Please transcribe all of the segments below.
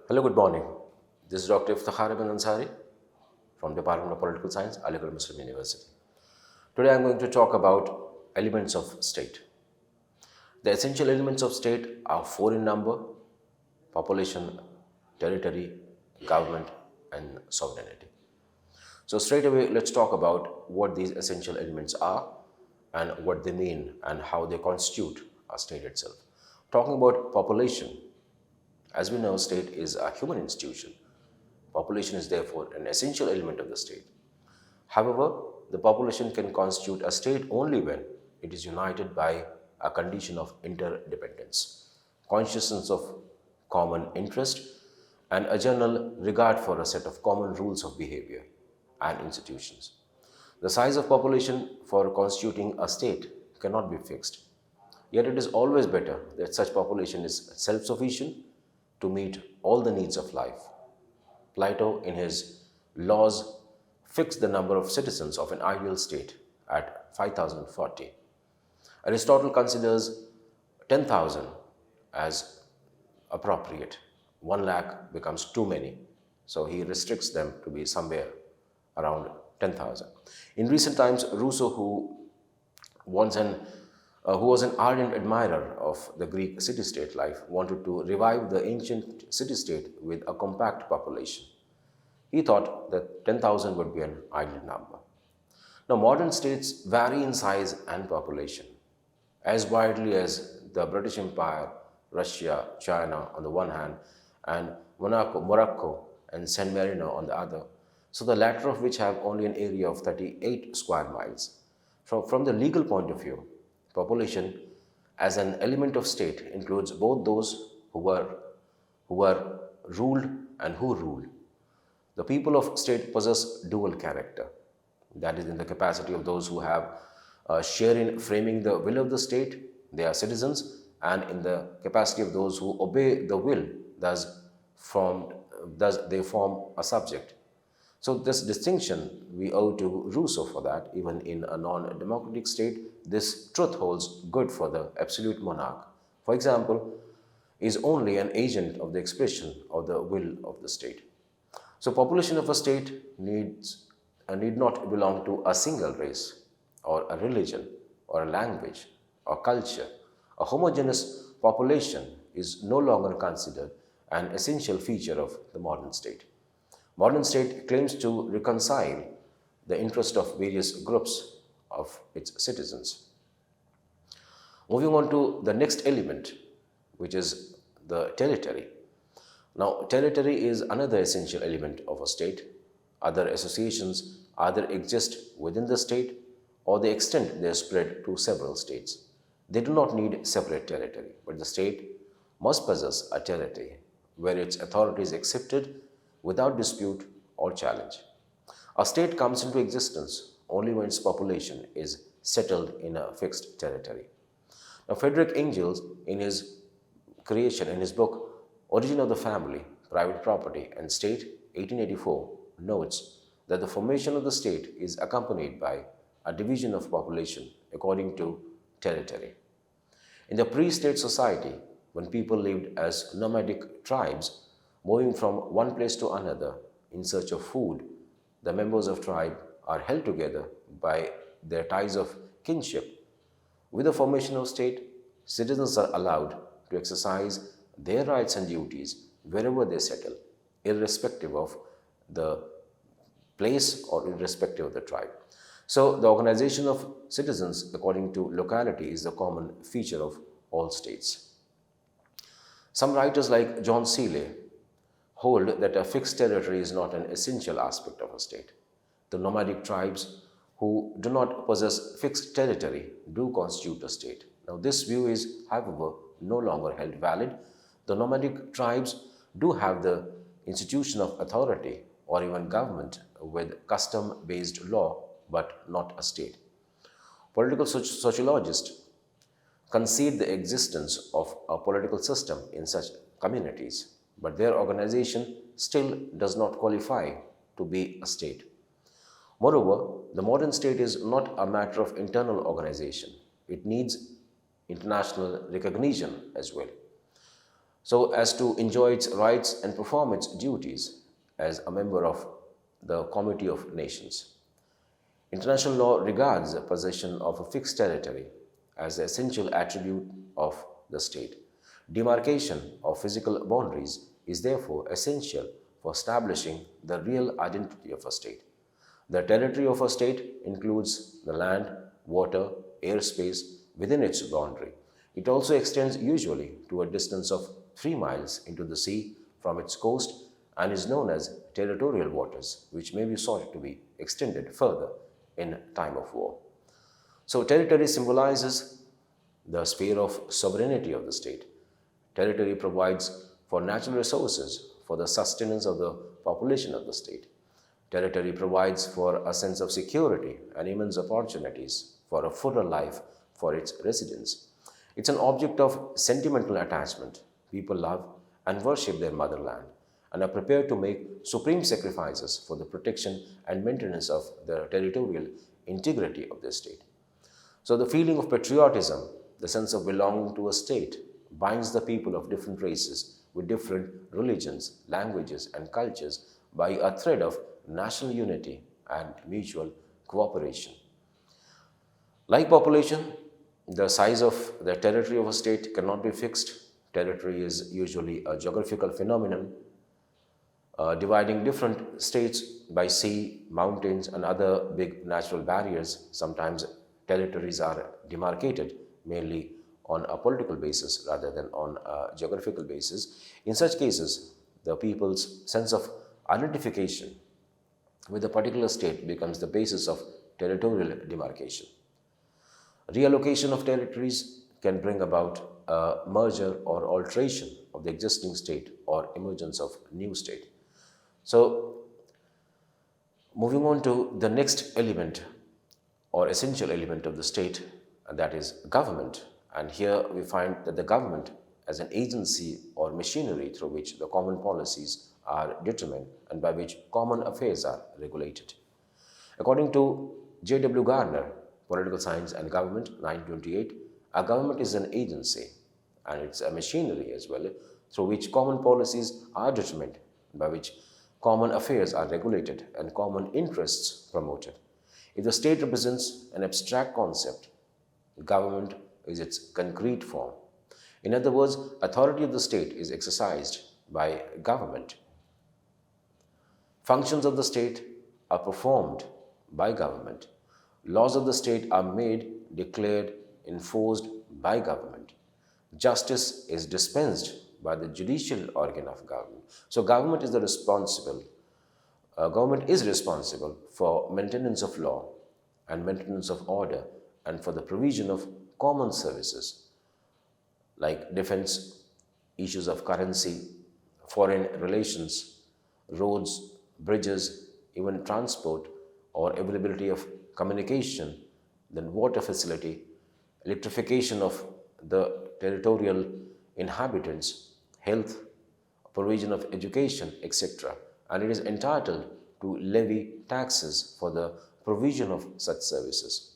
Hello, good morning. This is Dr. Iftikhar Ibn Ansari from Department of Political Science, Aligarh Muslim University. Today I'm going to talk about elements of state. The essential elements of state are four in number: population, territory, government, and sovereignty. So straight away, let's talk about what these essential elements are and what they mean and how they constitute a state itself. Talking about population, as we know, state is a human institution. Population is therefore an essential element of the state. However, the population can constitute a state only when it is united by a condition of interdependence, consciousness of common interest, and a general regard for a set of common rules of behavior and institutions. The size of population for constituting a state cannot be fixed. Yet it is always better that such population is self-sufficient to meet all the needs of life. Plato, in his Laws, fixed the number of citizens of an ideal state at 5,040. Aristotle considers 10,000 as appropriate. 1 lakh becomes too many, so he restricts them to be somewhere around 10,000. In recent times, Rousseau, once an who was an ardent admirer of the Greek city-state life, wanted to revive the ancient city-state with a compact population. He thought that 10,000 would be an ideal number. Now, modern states vary in size and population as widely as the British Empire, Russia, China on the one hand, and Morocco, and San Marino on the other. So, the latter of which have only an area of 38 square miles. From the legal point of view, population as an element of state includes both those who were ruled and who rule. The people of state possess dual character, that is, in the capacity of those who have a share in framing the will of the state, they are citizens, and in the capacity of those who obey the will, thus they form a subject. So this distinction we owe to Rousseau for that. Even in a non-democratic state, this truth holds good for the absolute monarch. For example, is only an agent of the expression of the will of the state. So population of a state need not belong to a single race or a religion or a language or culture. A homogeneous population is no longer considered an essential feature of the modern state. Modern state claims to reconcile the interest of various groups of its citizens. Moving on to the next element, which is the territory. Now, territory is another essential element of a state. Other associations either exist within the state or they extend their spread to several states. They do not need separate territory, but the state must possess a territory where its authority is accepted without dispute or challenge. A state comes into existence only when its population is settled in a fixed territory. Now, Frederick Engels, in his book Origin of the Family, Private Property and State, 1884, notes that the formation of the state is accompanied by a division of population according to territory. In the pre-state society, when people lived as nomadic tribes, moving from one place to another in search of food, the members of tribe are held together by their ties of kinship. With the formation of state, citizens are allowed to exercise their rights and duties wherever they settle, irrespective of the place or irrespective of the tribe. So, the organization of citizens according to locality is the common feature of all states. Some writers like John Seeley hold that a fixed territory is not an essential aspect of a state. The nomadic tribes who do not possess fixed territory do constitute a state. Now, this view is, however, no longer held valid. The nomadic tribes do have the institution of authority or even government with custom-based law, but not a state. Political sociologists concede the existence of a political system in such communities, but their organization still does not qualify to be a state. Moreover, the modern state is not a matter of internal organization. It needs international recognition as well. so as to enjoy its rights and perform its duties as a member of the Committee of Nations. International law regards the possession of a fixed territory as the essential attribute of the state. Demarcation of physical boundaries is therefore essential for establishing the real identity of a state. The territory of a state includes the land, water, airspace within its boundary. It also extends usually to a distance of 3 miles into the sea from its coast and is known as territorial waters, which may be sought to be extended further in time of war. So, territory symbolizes the sphere of sovereignty of the state. Territory provides for natural resources for the sustenance of the population of the state. Territory provides for a sense of security and immense opportunities for a fuller life for its residents. It's an object of sentimental attachment. People love and worship their motherland and are prepared to make supreme sacrifices for the protection and maintenance of the territorial integrity of their state. So, the feeling of patriotism, the sense of belonging to a state, binds the people of different races with different religions, languages, and cultures by a thread of national unity and mutual cooperation. Like population, the size of the territory of a state cannot be fixed. Territory is usually a geographical phenomenon dividing different states by sea, mountains, and other big natural barriers. Sometimes territories are demarcated mainly on a political basis rather than on a geographical basis. In such cases, the people's sense of identification with a particular state becomes the basis of territorial demarcation. Reallocation of territories can bring about a merger or alteration of the existing state or emergence of new state. So, moving on to the next element or essential element of the state, and that is government. And here we find that the government as an agency or machinery through which the common policies are determined and by which common affairs are regulated. According to J.W. Garner, Political Science and Government, 1928, a government is an agency and it's a machinery as well through which common policies are determined, by which common affairs are regulated and common interests promoted. If the state represents an abstract concept, government is its concrete form. In other words, authority of the state is exercised by government. Functions of the state are performed by government. Laws of the state are made, declared, enforced by government. Justice is dispensed by the judicial organ of government. So government is responsible for maintenance of law and maintenance of order and for the provision of common services like defense, issues of currency, foreign relations, roads, bridges, even transport or availability of communication, then water facility, electrification of the territorial inhabitants, health, provision of education, etc. And it is entitled to levy taxes for the provision of such services.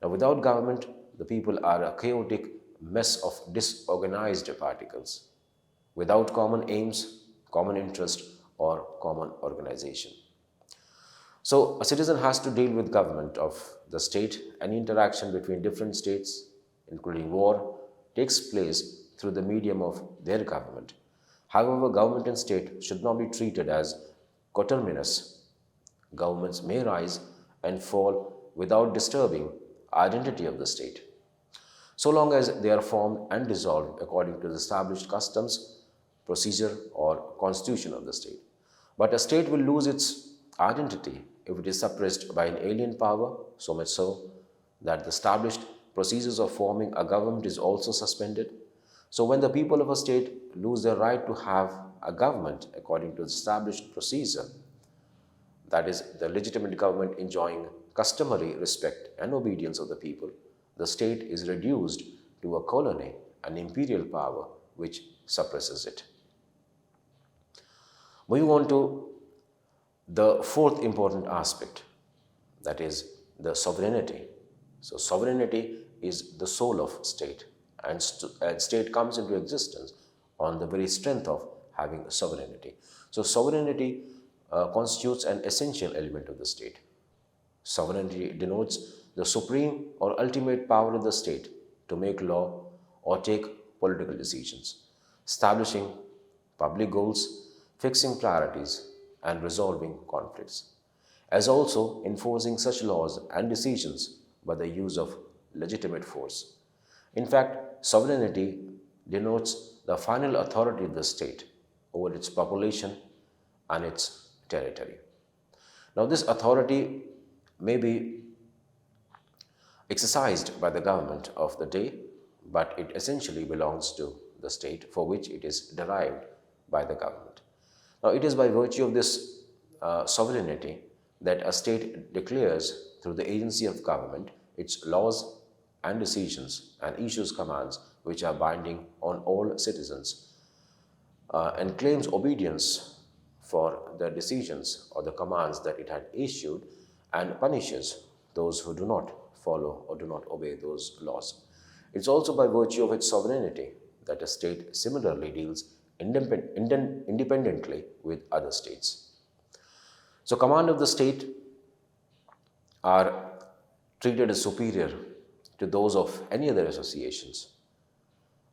Now, without government, the people are a chaotic mess of disorganized particles, without common aims, common interest, or common organization. So, a citizen has to deal with government of the state. Any interaction between different states, including war, takes place through the medium of their government. However, government and state should not be treated as coterminous. Governments may rise and fall without disturbing identity of the state, so long as they are formed and dissolved according to the established customs, procedure, or constitution of the state. But a state will lose its identity if it is suppressed by an alien power, so much so that the established procedures of forming a government is also suspended. So when the people of a state lose their right to have a government according to the established procedure, that is, the legitimate government enjoying customary respect and obedience of the people, the state is reduced to a colony, an imperial power which suppresses it. Moving on to the fourth important aspect, that is the sovereignty. So sovereignty is the soul of state, and state comes into existence on the very strength of having sovereignty. So sovereignty constitutes an essential element of the state. Sovereignty denotes the supreme or ultimate power of the state to make law or take political decisions, establishing public goals, fixing priorities, and resolving conflicts, as also enforcing such laws and decisions by the use of legitimate force. In fact, sovereignty denotes the final authority of the state over its population and its territory. Now, this authority may be exercised by the government of the day, but it essentially belongs to the state for which it is derived by the government. Now, it is by virtue of this sovereignty that a state declares through the agency of government its laws and decisions and issues commands which are binding on all citizens and claims obedience for the decisions or the commands that it had issued and punishes those who do not follow or do not obey those laws. It's also by virtue of its sovereignty that a state similarly deals independently with other states. So, command of the state are treated as superior to those of any other associations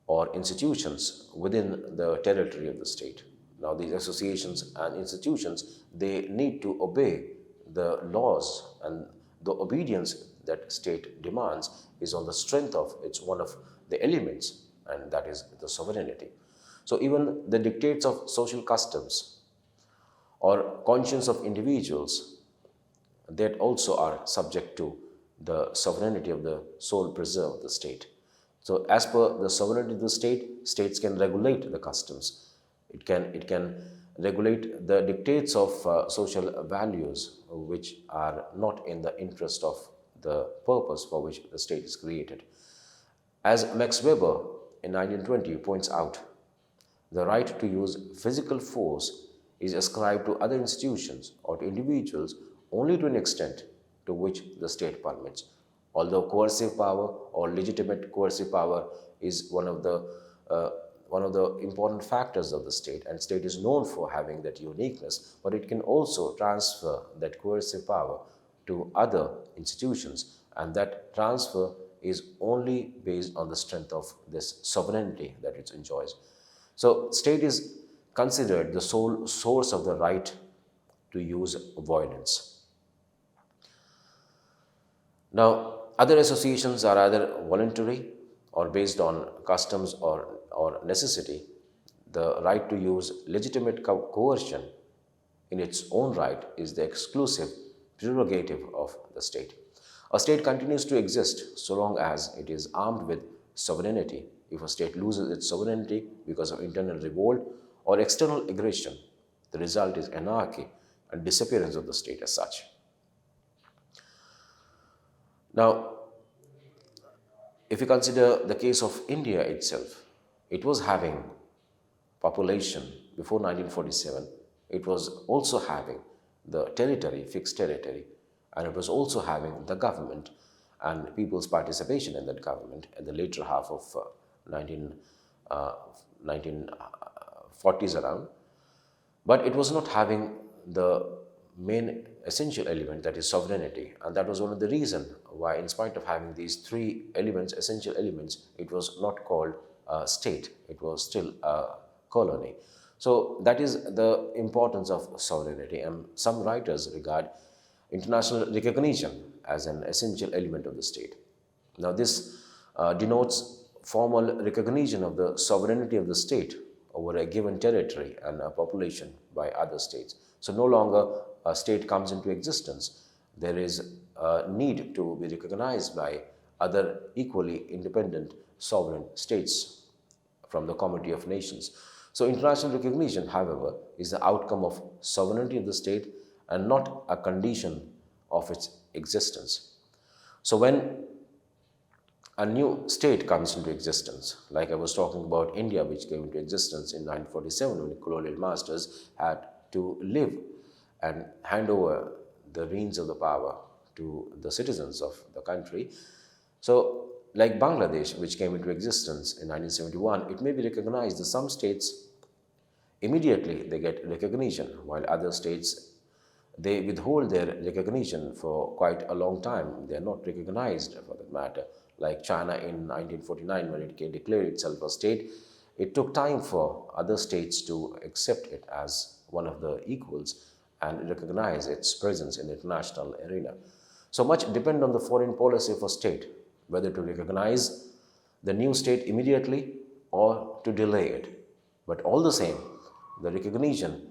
or institutions within the territory of the state. Now, these associations and institutions, they need to obey the laws, and the obedience that state demands is on the strength of its one of the elements, and that is the sovereignty. So even the dictates of social customs or conscience of individuals, that also are subject to the sovereignty of the sole preserve of the state. So as per the sovereignty of the state, states can regulate the customs. It can regulate the dictates of social values which are not in the interest of the purpose for which the state is created. As Max Weber in 1920 points out, the right to use physical force is ascribed to other institutions or to individuals only to an extent to which the state permits. Although coercive power or legitimate coercive power is one of the important factors of the state, and state is known for having that uniqueness, but it can also transfer that coercive power to other institutions, and that transfer is only based on the strength of this sovereignty that it enjoys. So, state is considered the sole source of the right to use violence. Now, other associations are either voluntary or based on customs or necessity. The right to use legitimate coercion in its own right is the exclusive prerogative of the state. A state continues to exist so long as it is armed with sovereignty. If a state loses its sovereignty because of internal revolt or external aggression, the result is anarchy and disappearance of the state as such. Now, if you consider the case of India itself, it was having population before 1947. It was also having the territory, fixed territory, and it was also having the government and people's participation in that government in the later half of 1940s around. But it was not having the main essential element, that is sovereignty, and that was one of the reasons why, in spite of having these three elements, essential elements, it was not called a state. It was still a colony. So that is the importance of sovereignty, and some writers regard international recognition as an essential element of the state. Now this denotes formal recognition of the sovereignty of the state over a given territory and a population by other states. So no longer a state comes into existence. There is a need to be recognized by other equally independent sovereign states from the Community of Nations. So international recognition, however, is the outcome of sovereignty of the state and not a condition of its existence. So when a new state comes into existence, like I was talking about India, which came into existence in 1947 when the colonial masters had to live and hand over the reins of the power to the citizens of the country. So like Bangladesh, which came into existence in 1971, it may be recognized that some states immediately they get recognition, while other states they withhold their recognition for quite a long time. They are not recognized for that matter. Like China in 1949, when it declared itself a state, it took time for other states to accept it as one of the equals and recognize its presence in the international arena. So much depend on the foreign policy of a state, whether to recognize the new state immediately or to delay it. But all the same, the recognition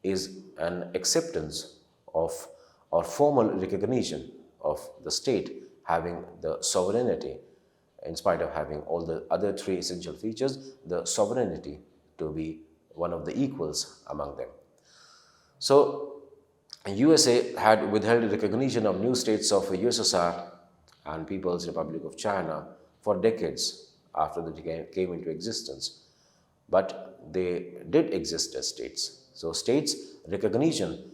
is an acceptance of or formal recognition of the state having the sovereignty, in spite of having all the other three essential features, the sovereignty to be one of the equals among them. So, USA had withheld recognition of new states of USSR and People's Republic of China for decades after they came into existence. But they did exist as states. So, states' recognition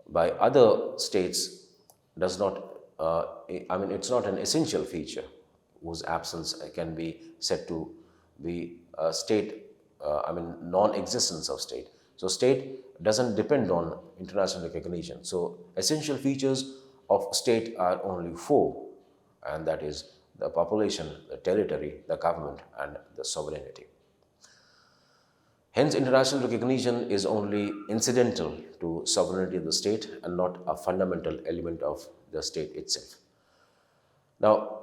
by other states does not, it's not an essential feature whose absence can be said to be a state, non-existence of state. So state doesn't depend on international recognition. So essential features of state are only four, and that is the population, the territory, the government, and the sovereignty. Hence, international recognition is only incidental to sovereignty of the state and not a fundamental element of the state itself. Now,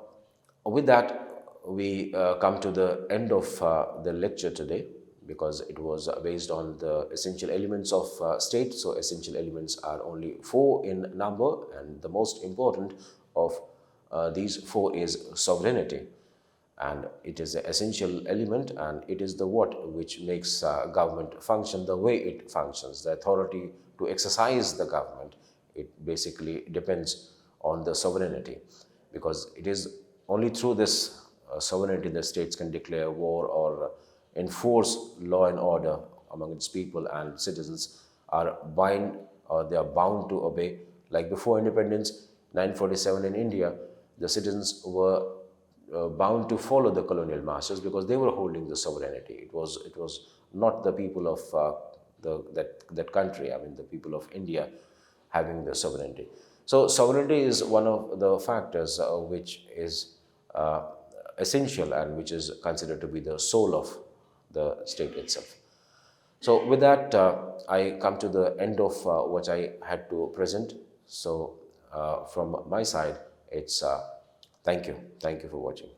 with that, we come to the end of the lecture today, because it was based on the essential elements of state. So, essential elements are only four in number, and the most important of these four is sovereignty. And it is an essential element, and it is the what which makes government function the way it functions. The authority to exercise the government, it basically depends on the sovereignty, because it is only through this sovereignty that states can declare war or enforce law and order among its people, and citizens are they are bound to obey. Like before independence, 1947 in India, the citizens were bound to follow the colonial masters because they were holding the sovereignty. It was not the people of that country, the people of India having the sovereignty. So sovereignty is one of the factors which is essential and which is considered to be the soul of the state itself. So with that, I come to the end of what I had to present. So from my side, it's thank you for watching.